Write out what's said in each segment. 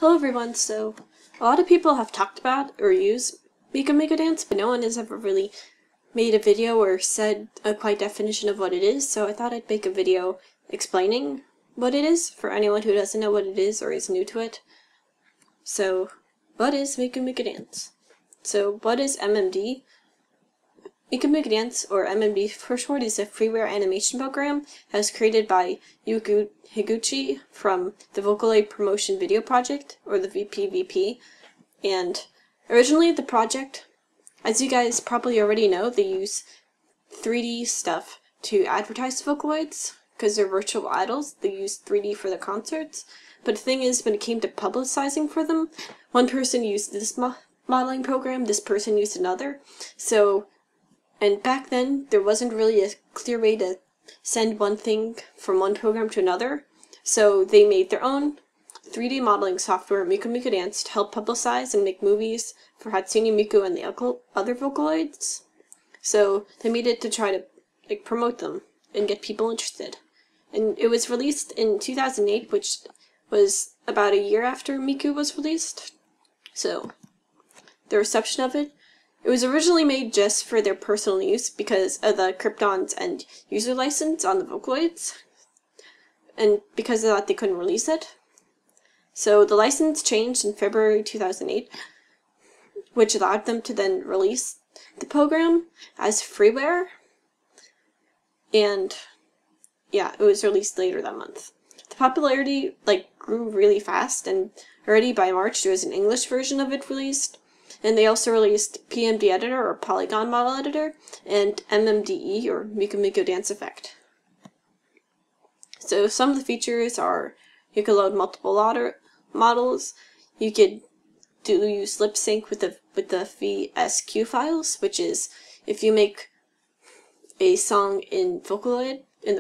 Hello everyone, so a lot of people have talked about or used Miku Miku Dance, but no one has ever really made a video or said a quite definition of what it is, so I thought I'd make a video explaining what it is for anyone who doesn't know what it is or is new to it. So, what is Miku Miku Dance? So, what is MMD? Miku Miku Dance, or MMD for short, is a freeware animation program that was created by Yuki Higuchi from the Vocaloid Promotion Video Project, or the VPVP. And originally the project, as you guys probably already know, they use 3D stuff to advertise Vocaloids, because they're virtual idols. They use 3D for the concerts. But the thing is, when it came to publicizing for them, one person used this modeling program, this person used another. And back then, there wasn't really a clear way to send one thing from one program to another, so they made their own 3D modeling software, Miku Miku Dance, to help publicize and make movies for Hatsune Miku and the other Vocaloids. So they made it to try to promote them and get people interested. And it was released in 2008, which was about a year after Miku was released. So the reception of it. It was originally made just for their personal use because of the Kryptons and user license on the Vocaloids, and because of that they couldn't release it. So the license changed in February 2008, which allowed them to then release the program as freeware, and yeah, it was released later that month. The popularity grew really fast, and already by March there was an English version of it released. And they also released PMD Editor, or Polygon Model Editor, and MMDE, or Miku Miku Dance Effect. So some of the features are, you can load multiple models, you could use lip sync with the VSQ files, which is if you make a song in the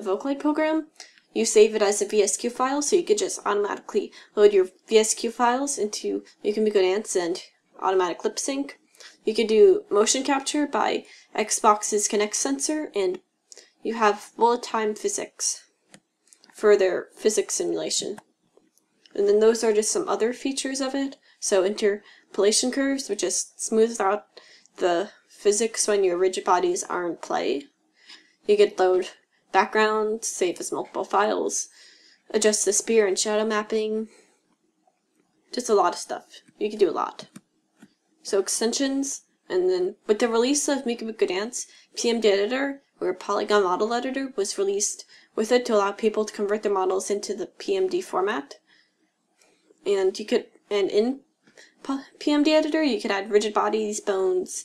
Vocaloid program, you save it as a VSQ file, so you could just automatically load your VSQ files into Miku Miku Dance and automatic lip sync. You could do motion capture by Xbox's Kinect sensor, and you have bullet time physics for their physics simulation. And then those are just some other features of it. So interpolation curves, which just smooths out the physics when your rigid bodies are in play. You could load backgrounds, save as multiple files, adjust the spear and shadow mapping. Just a lot of stuff. You can do a lot. So extensions, and then with the release of Miku Miku Dance, PMD Editor, or Polygon Model Editor, was released with it to allow people to convert their models into the PMD format. And in PMD Editor, you could add rigid bodies, bones,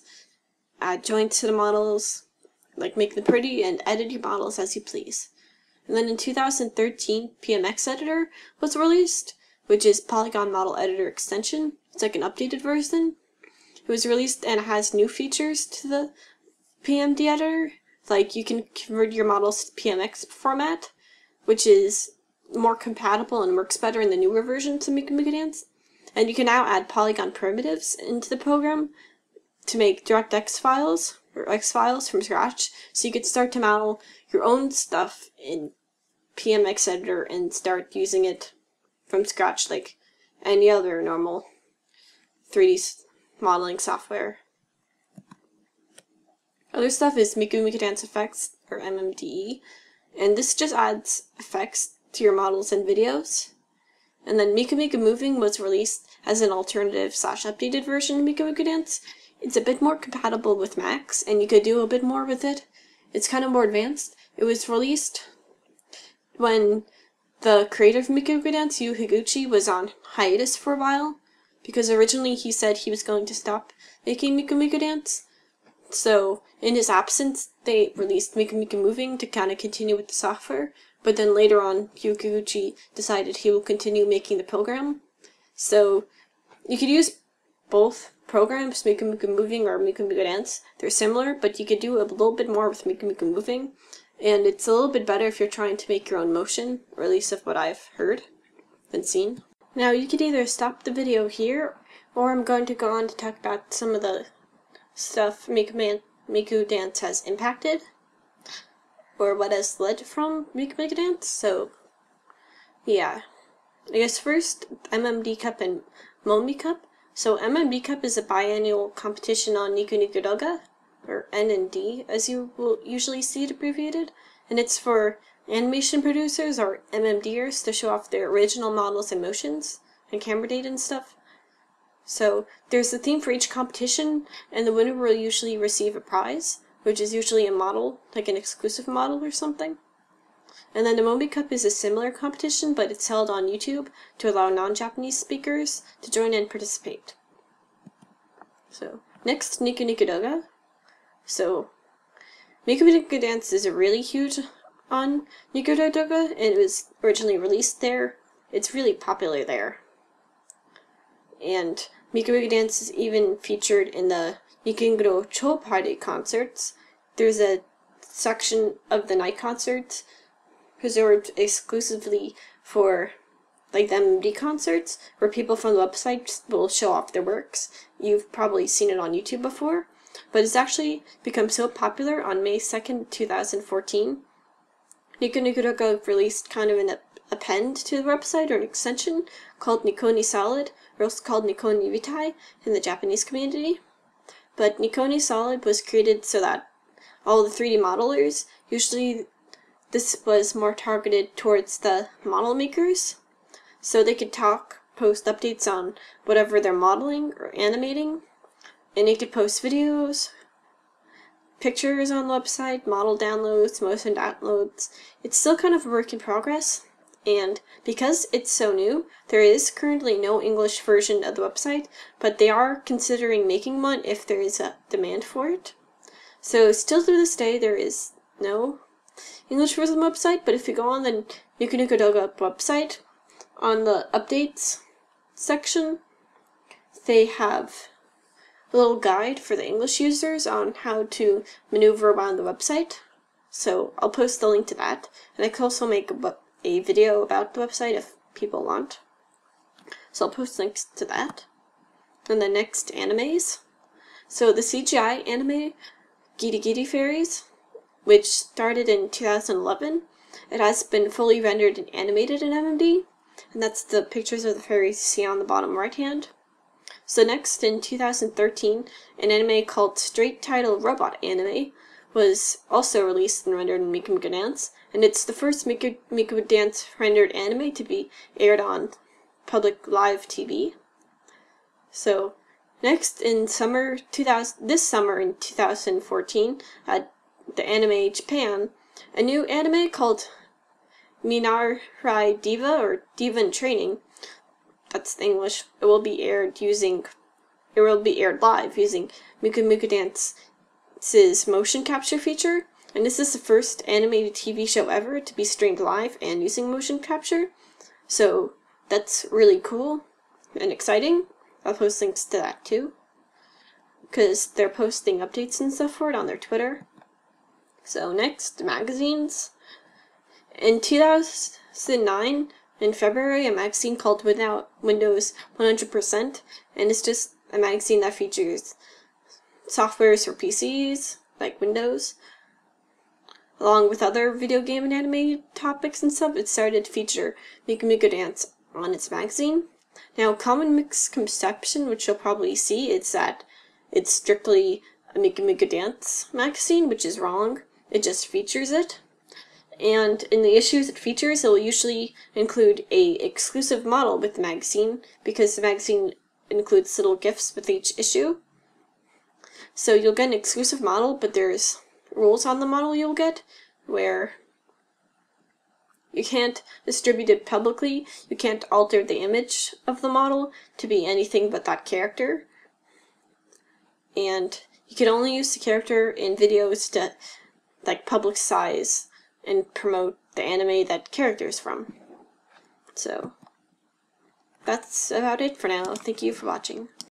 add joints to the models, make them pretty, and edit your models as you please. And then in 2013, PMX Editor was released, which is Polygon Model Editor extension. It's like an updated version. It was released and it has new features to the PMD editor, like you can convert your models to PMX format, which is more compatible and works better in the newer versions of Miku Miku Dance. And you can now add polygon primitives into the program to make DirectX files, or X files from scratch, so you could start to model your own stuff in PMX editor and start using it from scratch like any other normal 3D modeling software. Other stuff is Miku Miku Dance Effects, or MMDE, and this just adds effects to your models and videos. And then Miku Miku Moving was released as an alternative / updated version of Miku Miku Dance. It's a bit more compatible with Macs, and you could do a bit more with it. It's kind of more advanced. It was released when the creator of Miku Miku Dance, Yu Higuchi, was on hiatus for a while, because originally he said he was going to stop making Miku Miku Dance. So in his absence, they released Miku Miku Moving to kind of continue with the software, but then later on, Higuchi decided he will continue making the program. So you could use both programs, Miku Miku Moving or Miku Miku Dance. They're similar, but you could do a little bit more with Miku Miku Moving, and it's a little bit better if you're trying to make your own motion, or at least of what I've heard and seen. Now you could either stop the video here, or I'm going to go on to talk about some of the stuff Miku Dance has impacted, or what has led from Miku Miku Dance. So yeah, I guess first, MMD Cup and Momi Cup. So MMD Cup is a biannual competition on Niconi Douga, or N and D, as you will usually see it abbreviated, and it's for animation producers or MMDers to show off their original models and motions and camera data and stuff. So there's a theme for each competition, and the winner will usually receive a prize, which is usually a model, like an exclusive model or something. And then the Momi Cup is a similar competition, but it's held on YouTube to allow non-Japanese speakers to join and participate. So, next, Nico Nico Douga. So, Miku Miku Dance is really huge on Niconi Douga, and it was originally released there. It's really popular there. And Miku Miku Dance is even featured in the Nikenguro Cho Party concerts. There's a section of the night concerts reserved exclusively for like the MMD concerts, where people from the website will show off their works. You've probably seen it on YouTube before, but it's actually become so popular on May 2nd, 2014. Niconi Douga released kind of an append to the website, or an extension, called Niconi Solid, or also called Niconi Vitai in the Japanese community. But Niconi Solid was created so that all the 3D modelers, usually this was more targeted towards the model makers, so they could post updates on whatever they're modeling or animating, and they could post videos, pictures on the website, model downloads, motion downloads. It's still kind of a work in progress, and because it's so new, there is currently no English version of the website, but they are considering making one if there is a demand for it. So still to this day, there is no English version of the website, but if you go on the Niconi Douga website, on the updates section, they have a little guide for the English users on how to maneuver around the website. So I'll post the link to that, and I can also make a video about the website if people want. So I'll post links to that. And the next animes. So the CGI anime Giri Giri Fairies, which started in 2011, it has been fully rendered and animated in MMD, and that's the pictures of the fairies you see on the bottom right hand. So next, in 2013, an anime called Straight Title Robot Anime was also released and rendered in Miku Miku Dance, and it's the first Miku Miku Dance rendered anime to be aired on public live TV. So next, in this summer in 2014, at the Anime Japan, a new anime called Minarai Diva, or Diva in Training, that's the English, it will be aired live using Miku Miku Dance's motion capture feature, and this is the first animated TV show ever to be streamed live and using motion capture, so that's really cool and exciting. I'll post links to that too, because they're posting updates and stuff for it on their Twitter. So next, magazines. In 2009, in February, a magazine called Windows 100%, and it's just a magazine that features softwares for PCs, like Windows, along with other video game and anime topics and stuff. It started to feature Miku Miku Dance on its magazine. Now, common misconception, which you'll probably see, is that it's strictly a Miku Miku Dance magazine, which is wrong. It just features it. And in the issues it features, it will usually include a exclusive model with the magazine, because the magazine includes little gifts with each issue. So you'll get an exclusive model, but there's rules on the model you'll get, where you can't distribute it publicly, you can't alter the image of the model to be anything but that character, and you can only use the character in videos to publicize and promote the anime that character is from. So that's about it for now. Thank you for watching.